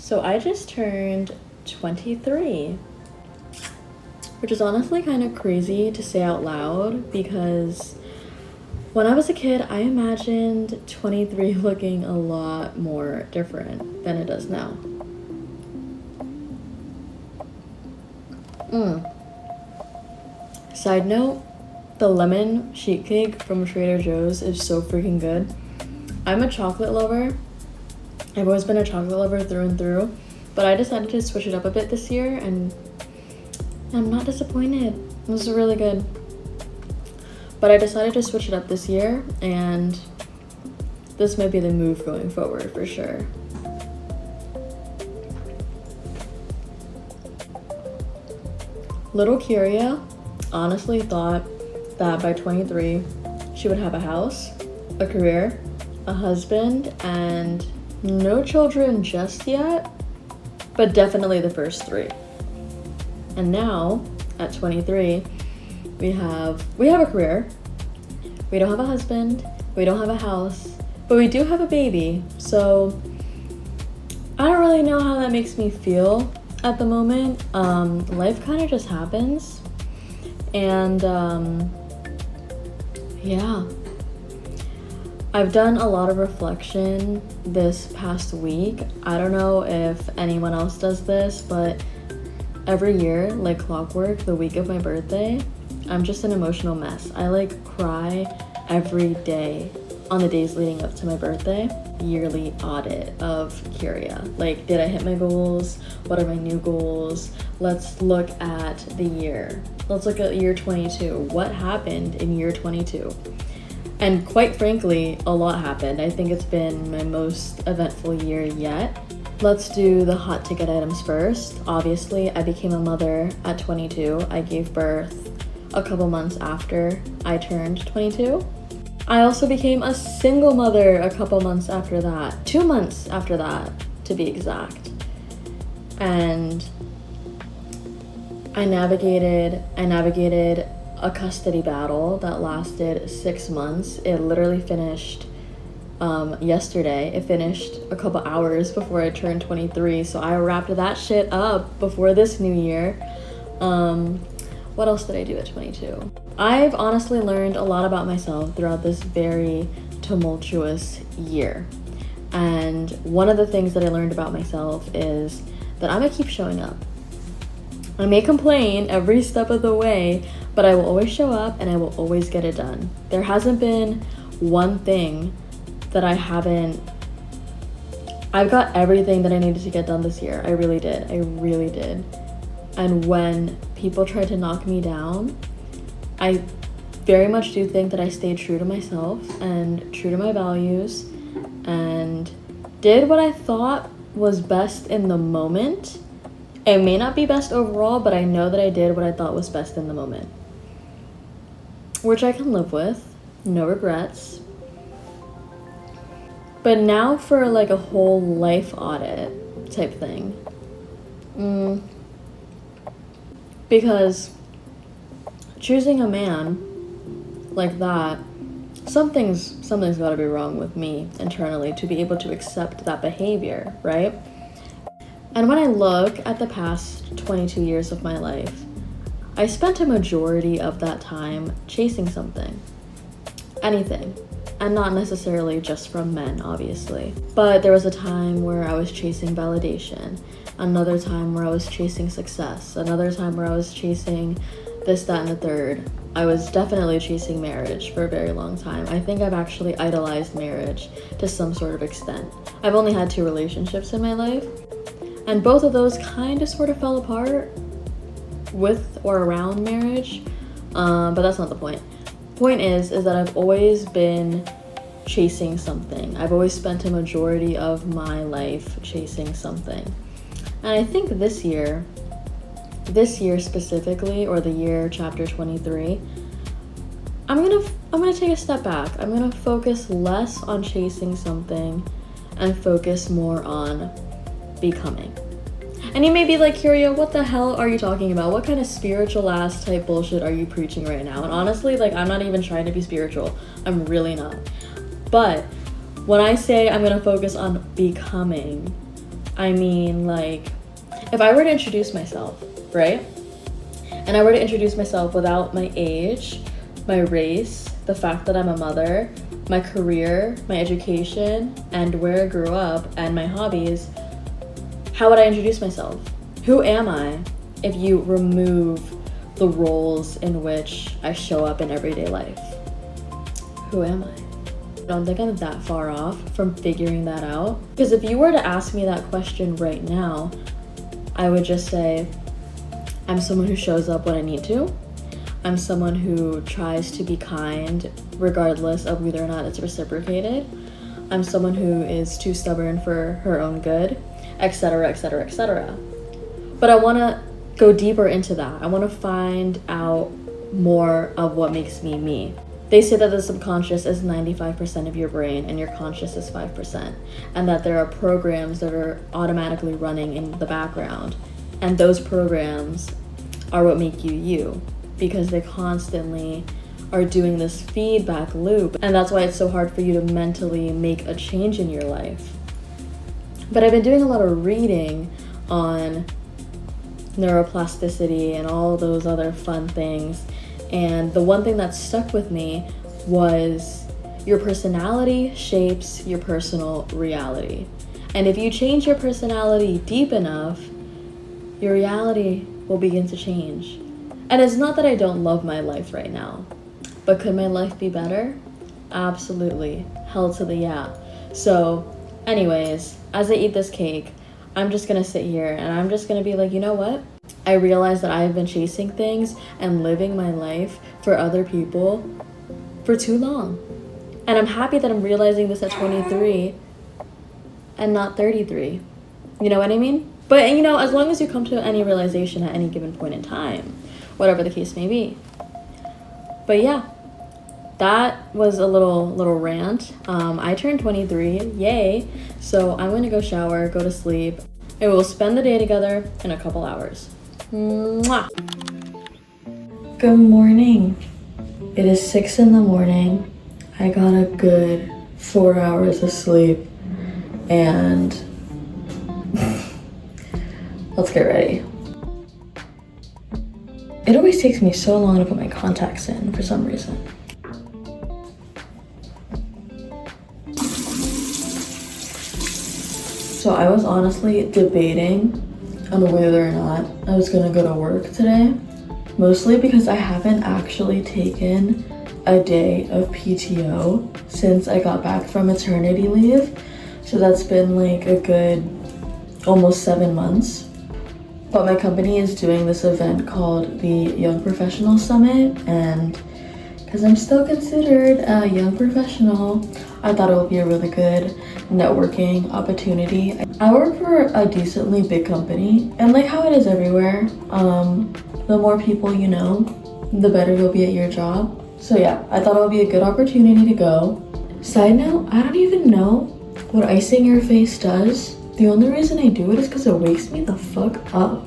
So I just turned 23, which is honestly kind of crazy to say out loud because when I was a kid, I imagined 23 looking a lot more different than it does now. Side note, the lemon sheet cake from Trader Joe's is so freaking good. I'm a chocolate lover. I've always been a chocolate lover through and through, but I decided to switch it up a bit this year and I'm not disappointed. It was really good. But I decided to switch it up this year and this might be the move going forward for sure. Little Kyria honestly thought that by 23 she would have a house, a career, a husband, and no children just yet, but definitely the first 3. And now at 23 we have a career, we don't have a husband, we don't have a house, but we do have a baby. So I don't really know how that makes me feel at the moment. Life kind of just happens. And yeah, I've done a lot of reflection this past week. I don't know if anyone else does this, but every year, like clockwork, the week of my birthday, I'm just an emotional mess. I like cry every day on the days leading up to my birthday. Yearly audit of Kyria. Like, did I hit my goals? What are my new goals? Let's look at the year. Let's look at year 22. What happened in year 22? And quite frankly, a lot happened. I think it's been my most eventful year yet. Let's do the hot ticket items first. Obviously, I became a mother at 22. I gave birth a couple months after I turned 22. I also became a single mother a couple months after that. 2 months after that, to be exact. And I navigated a custody battle that lasted 6 months. It literally finished yesterday. It finished a couple hours before I turned 23, so I wrapped that shit up before this new year. What else did I do at 22? I've honestly learned a lot about myself throughout this very tumultuous year. And one of the things that I learned about myself is that I'm gonna keep showing up. I may complain every step of the way, but I will always show up and I will always get it done. There hasn't been one thing that I've got everything that I needed to get done this year. I really did. And when people tried to knock me down, I very much do think that I stayed true to myself and true to my values and did what I thought was best in the moment. It may not be best overall, but I know that I did what I thought was best in the moment, which I can live with, no regrets. But now for like a whole life audit type thing. Because choosing a man like that, something's got to be wrong with me internally to be able to accept that behavior, right? And when I look at the past 22 years of my life, I spent a majority of that time chasing something, anything, and not necessarily just from men, obviously. But there was a time where I was chasing validation, another time where I was chasing success, another time where I was chasing this, that, and the third. I was definitely chasing marriage for a very long time. I think I've actually idolized marriage to some sort of extent. I've only had 2 relationships in my life, and both of those kind of sort of fell apart with or around marriage, but that's not the point. Point is that I've always been chasing something. I've always spent a majority of my life chasing something. And I think this year specifically, or the year chapter 23, I'm gonna take a step back. I'm gonna focus less on chasing something and focus more on becoming. And you may be like, Kyria, what the hell are you talking about? What kind of spiritual ass type bullshit are you preaching right now? And honestly, like, I'm not even trying to be spiritual. I'm really not. But when I say I'm gonna focus on becoming, I mean, like, if I were to introduce myself, right? And I were to introduce myself without my age, my race, the fact that I'm a mother, my career, my education, and where I grew up, and my hobbies, how would I introduce myself? Who am I if you remove the roles in which I show up in everyday life? Who am I? I don't think I'm that far off from figuring that out. Because if you were to ask me that question right now, I would just say, I'm someone who shows up when I need to. I'm someone who tries to be kind regardless of whether or not it's reciprocated. I'm someone who is too stubborn for her own good, etc., etc., etc. But I want to go deeper into that. I want to find out more of what makes me me. They say that the subconscious is 95% of your brain and your conscious is 5%, and that there are programs that are automatically running in the background, and those programs are what make you you, because they constantly are doing this feedback loop, and that's why it's so hard for you to mentally make a change in your life. But I've been doing a lot of reading on neuroplasticity and all those other fun things, and the one thing that stuck with me was your personality shapes your personal reality. And if you change your personality deep enough, your reality will begin to change. And it's not that I don't love my life right now, but could my life be better? Absolutely. Hell to the yeah. So anyways, as I eat this cake, I'm just gonna sit here and I'm just gonna be like, you know what? I realize that I have been chasing things and living my life for other people for too long. And I'm happy that I'm realizing this at 23 and not 33. You know what I mean? But you know, as long as you come to any realization at any given point in time, whatever the case may be. But yeah, that was a little rant. I turned 23, yay. So I'm gonna go shower, go to sleep, and we'll spend the day together in a couple hours. Mwah. Good morning. It is 6 in the morning. I got a good 4 hours of sleep, and let's get ready. It always takes me so long to put my contacts in for some reason. So I was honestly debating on whether or not I was gonna go to work today, mostly because I haven't actually taken a day of PTO since I got back from maternity leave. So that's been like a good almost 7 months. But my company is doing this event called the Young Professional Summit, and because I'm still considered a young professional, I thought it would be a really good networking opportunity. I work for a decently big company, and like how it is everywhere, the more people you know, the better you'll be at your job. So yeah, I thought it would be a good opportunity to go. Side note, I don't even know what icing your face does. The only reason I do it is because it wakes me the fuck up.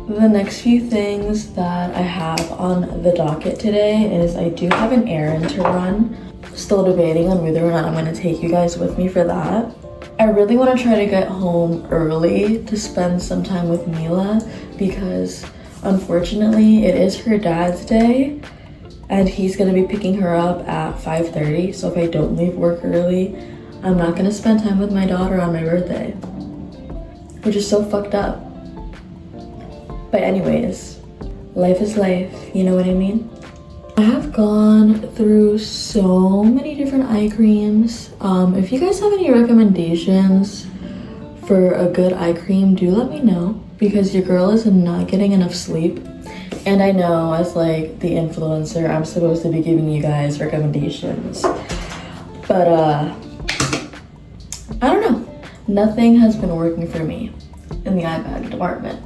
The next few things that I have on the docket today is I do have an errand to run. Still debating on whether or not I'm going to take you guys with me for that. I really want to try to get home early to spend some time with Mila because unfortunately it is her dad's day and he's going to be picking her up at 5:30. So if I don't leave work early, I'm not going to spend time with my daughter on my birthday, which is so fucked up. But anyways, life is life, you know what I mean? I have gone through so many different eye creams. If you guys have any recommendations for a good eye cream, do let me know because your girl is not getting enough sleep. And I know as like the influencer, I'm supposed to be giving you guys recommendations. But I don't know. Nothing has been working for me in the eye bag department.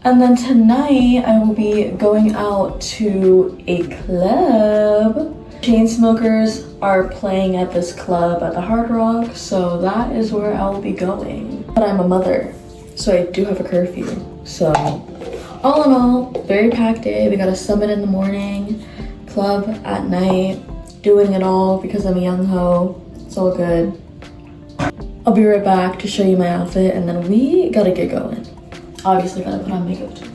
And then tonight I will be going out to a club. Chainsmokers are playing at this club at the Hard Rock, so that is where I will be going. But I'm a mother, so I do have a curfew. So all in all, very packed day. We got a summit in the morning, club at night, doing it all because I'm a young hoe. It's all good. I'll be right back to show you my outfit, and then we gotta get going. Obviously gotta put on makeup too.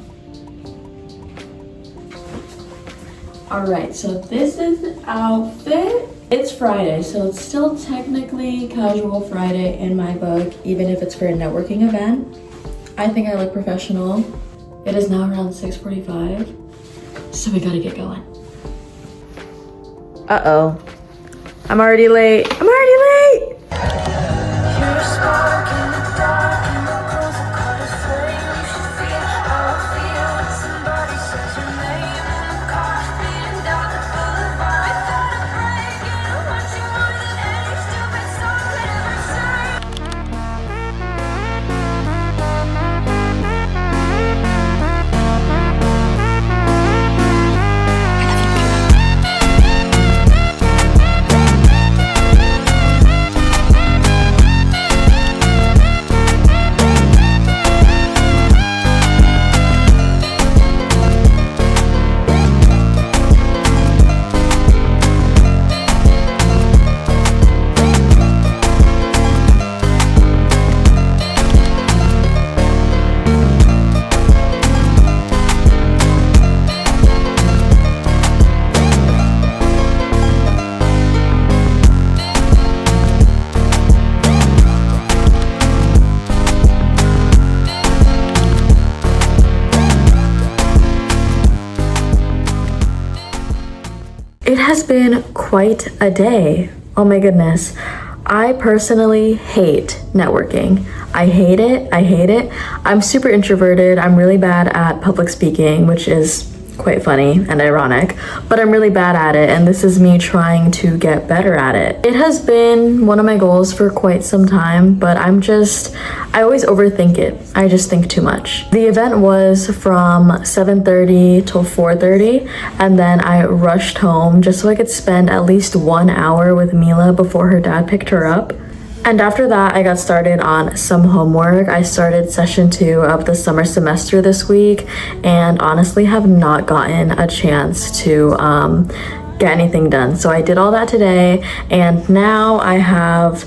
Alright, so this is the outfit. It's Friday, so it's still technically casual Friday in my book, even if it's for a networking event. I think I look professional. It is now around 6:45, so we gotta get going. Uh-oh. I'm already late. You're a spark in the dark, and the clothes are caught as flame. You should feel how I feel when somebody says your name. And the car's beating down the boulevard. Without a break, and I want you more than any stupid song could ever say. It has been quite a day. Oh my goodness. I personally hate networking. I hate it. I'm super introverted. I'm really bad at public speaking, which is quite funny and ironic, but I'm really bad at it, and this is me trying to get better at it. It has been one of my goals for quite some time, but I always overthink it. I just think too much. The event was from 7:30 till 4:30, and then I rushed home just so I could spend at least 1 hour with Mila before her dad picked her up. And after that, I got started on some homework. I started session 2 of the summer semester this week, and honestly have not gotten a chance to get anything done. So I did all that today, and now I have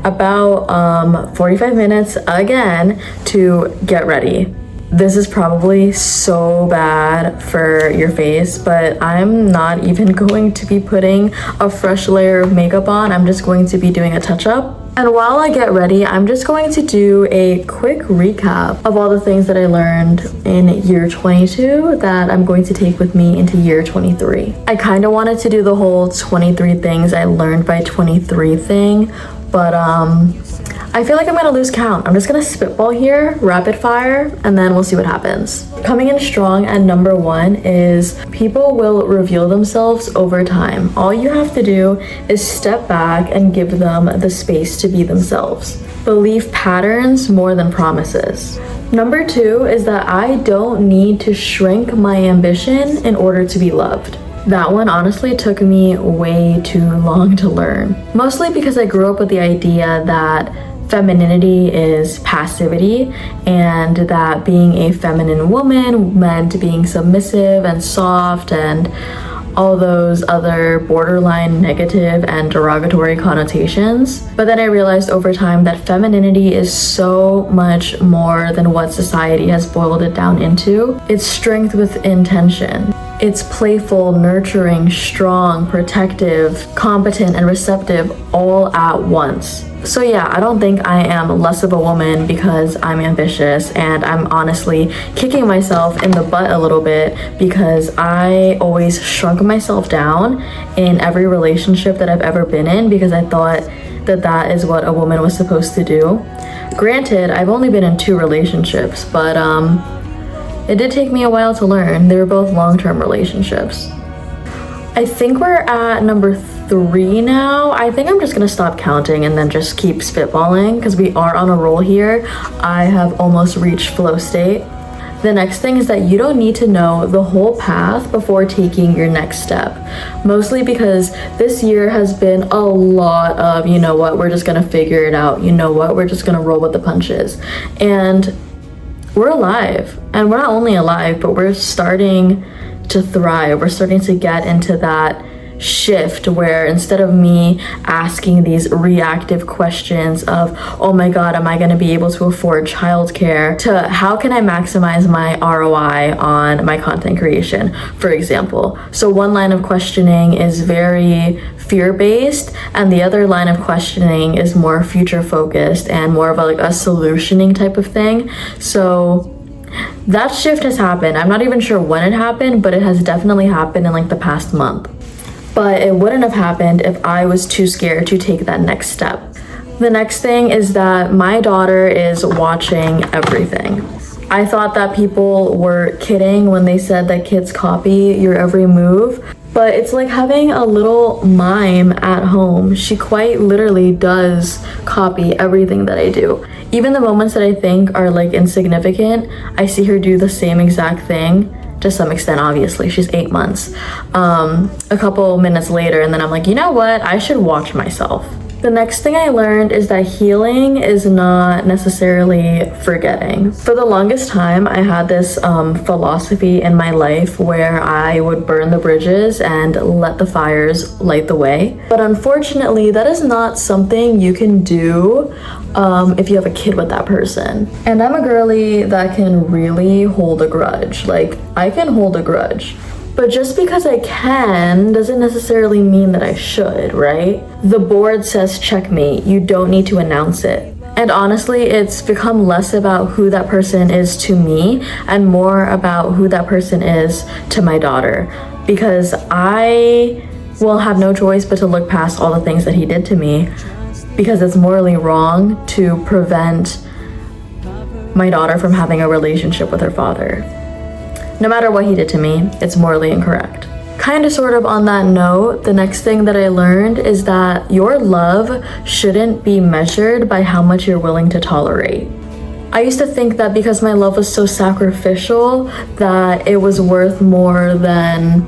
about 45 minutes again to get ready. This is probably so bad for your face, but I'm not even going to be putting a fresh layer of makeup on. I'm just going to be doing a touch-up. And while I get ready, I'm just going to do a quick recap of all the things that I learned in year 22 that I'm going to take with me into year 23. I kind of wanted to do the whole 23 things I learned by 23 thing, but I feel like I'm gonna lose count. I'm just gonna spitball here, rapid fire, and then we'll see what happens. Coming in strong at number 1 is people will reveal themselves over time. All you have to do is step back and give them the space to be themselves. Believe patterns more than promises. Number 2 is that I don't need to shrink my ambition in order to be loved. That one honestly took me way too long to learn. Mostly because I grew up with the idea that femininity is passivity, and that being a feminine woman meant being submissive and soft and all those other borderline negative and derogatory connotations. But then I realized over time that femininity is so much more than what society has boiled it down into. It's strength with intention. It's playful, nurturing, strong, protective, competent, and receptive all at once. So yeah, I don't think I am less of a woman because I'm ambitious, and I'm honestly kicking myself in the butt a little bit because I always shrunk myself down in every relationship that I've ever been in because I thought that that is what a woman was supposed to do. Granted, I've only been in 2 relationships, but it did take me a while to learn. They were both long-term relationships. I think we're at number 3 now. I think I'm just gonna stop counting and then just keep spitballing because we are on a roll here. I have almost reached flow state. The next thing is that you don't need to know the whole path before taking your next step. Mostly because this year has been a lot of, you know what, we're just gonna figure it out. You know what, we're just gonna roll with the punches. And we're alive. And we're not only alive, but we're starting to thrive. We're starting to get into that shift where instead of me asking these reactive questions of, oh my God, am I gonna be able to afford childcare, to how can I maximize my ROI on my content creation, for example. So one line of questioning is very fear-based, and the other line of questioning is more future-focused and more of a solutioning type of thing. So that shift has happened. I'm not even sure when it happened, but it has definitely happened in like the past month. But it wouldn't have happened if I was too scared to take that next step. The next thing is that my daughter is watching everything. I thought that people were kidding when they said that kids copy your every move, but it's like having a little mime at home. She quite literally does copy everything that I do. Even the moments that I think are like insignificant, I see her do the same exact thing. To some extent, obviously, she's 8 months. A couple minutes later, and then I'm like, you know what? I should watch myself. The next thing I learned is that healing is not necessarily forgetting. For the longest time, I had this philosophy in my life where I would burn the bridges and let the fires light the way. But unfortunately, that is not something you can do if you have a kid with that person. And I'm a girly that can really hold a grudge. Like, I can hold a grudge. But just because I can doesn't necessarily mean that I should, right? The board says checkmate. You don't need to announce it. And honestly, it's become less about who that person is to me and more about who that person is to my daughter. Because I will have no choice but to look past all the things that he did to me, because it's morally wrong to prevent my daughter from having a relationship with her father. No matter what he did to me, it's morally incorrect. Kind of sort of on that note, the next thing that I learned is that your love shouldn't be measured by how much you're willing to tolerate. I used to think that because my love was so sacrificial that it was worth more than,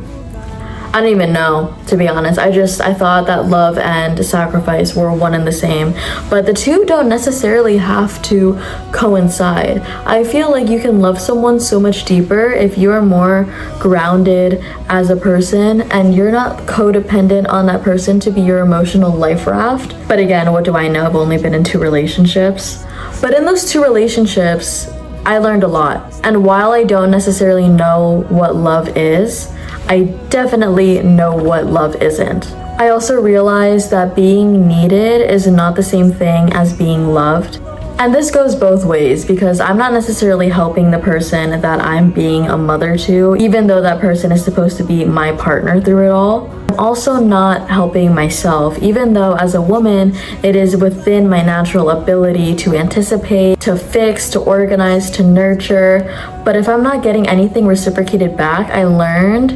I don't even know, to be honest. I thought that love and sacrifice were one and the same, but the two don't necessarily have to coincide. I feel like you can love someone so much deeper if you're more grounded as a person and you're not codependent on that person to be your emotional life raft. But again, what do I know? I've only been in 2 relationships. But in those 2 relationships, I learned a lot. And while I don't necessarily know what love is, I definitely know what love isn't. I also realized that being needed is not the same thing as being loved. And this goes both ways, because I'm not necessarily helping the person that I'm being a mother to, even though that person is supposed to be my partner through it all. I'm also not helping myself, even though as a woman, it is within my natural ability to anticipate, to fix, to organize, to nurture. But if I'm not getting anything reciprocated back, I learned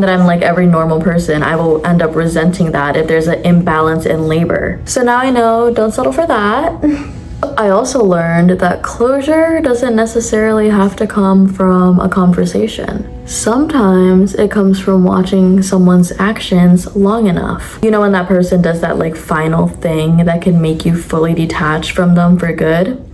that I'm like every normal person. I will end up resenting that if there's an imbalance in labor. So now I know, don't settle for that. I also learned that closure doesn't necessarily have to come from a conversation. Sometimes it comes from watching someone's actions long enough. You know, when that person does that like final thing that can make you fully detach from them for good?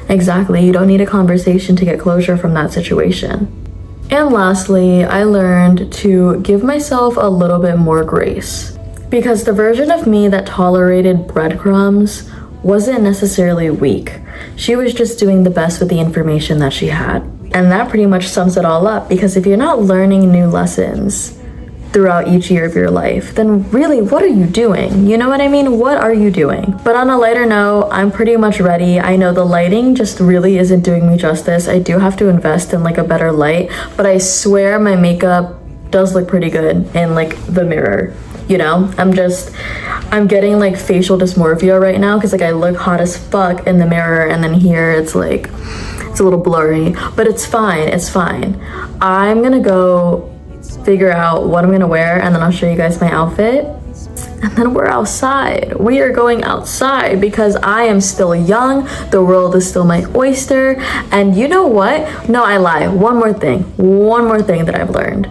Exactly, you don't need a conversation to get closure from that situation. And lastly, I learned to give myself a little bit more grace, because the version of me that tolerated breadcrumbs wasn't necessarily weak. She was just doing the best with the information that she had. And that pretty much sums it all up, because if you're not learning new lessons throughout each year of your life, then really, what are you doing? You know what I mean? What are you doing? But on a lighter note, I'm pretty much ready. I know the lighting just really isn't doing me justice. I do have to invest in like a better light, but I swear my makeup does look pretty good in like the mirror. You know, I'm getting like facial dysmorphia right now because like I look hot as fuck in the mirror, and then here it's like, it's a little blurry, but it's fine, it's fine. I'm gonna go figure out what I'm gonna wear, and then I'll show you guys my outfit, and then we're outside. We are going outside because I am still young, the world is still my oyster, and you know what? No, I lie. One more thing that I've learned.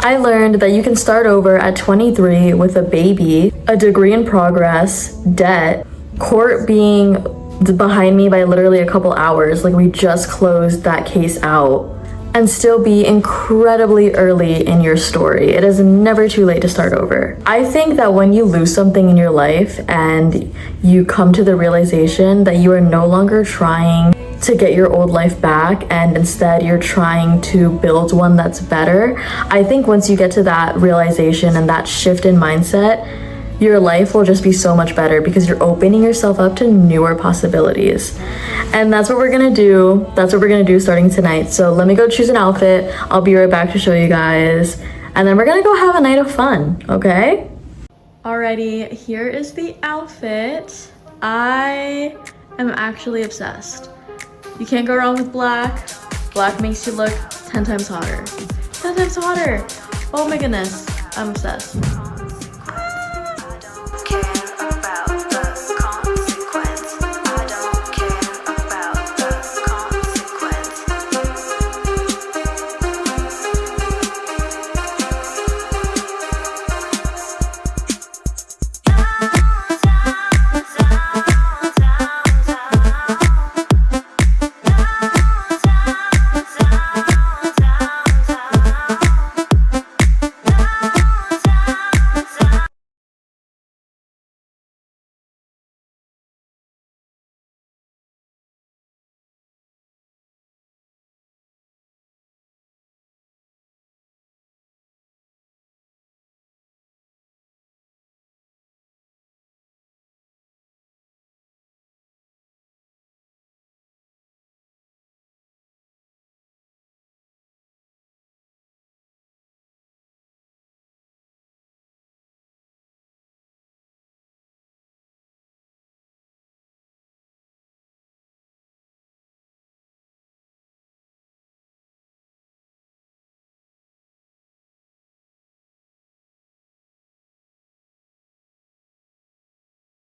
I learned that you can start over at 23 with a baby, a degree in progress, debt, court being behind me by literally a couple hours. Like, we just closed that case out. and still be incredibly early in your story. It is never too late to start over. I think that when you lose something in your life and you come to the realization that you are no longer trying to get your old life back and instead you're trying to build one that's better, I think once you get to that realization and that shift in mindset, your life will just be so much better because you're opening yourself up to newer possibilities. And that's what we're gonna do. That's what we're gonna do starting tonight. So let me go choose an outfit. I'll be right back to show you guys. And then we're gonna go have a night of fun, okay? Alrighty, here is the outfit. I am actually obsessed. You can't go wrong with black. Black makes you look 10 times hotter. 10 times hotter. Oh my goodness, I'm obsessed.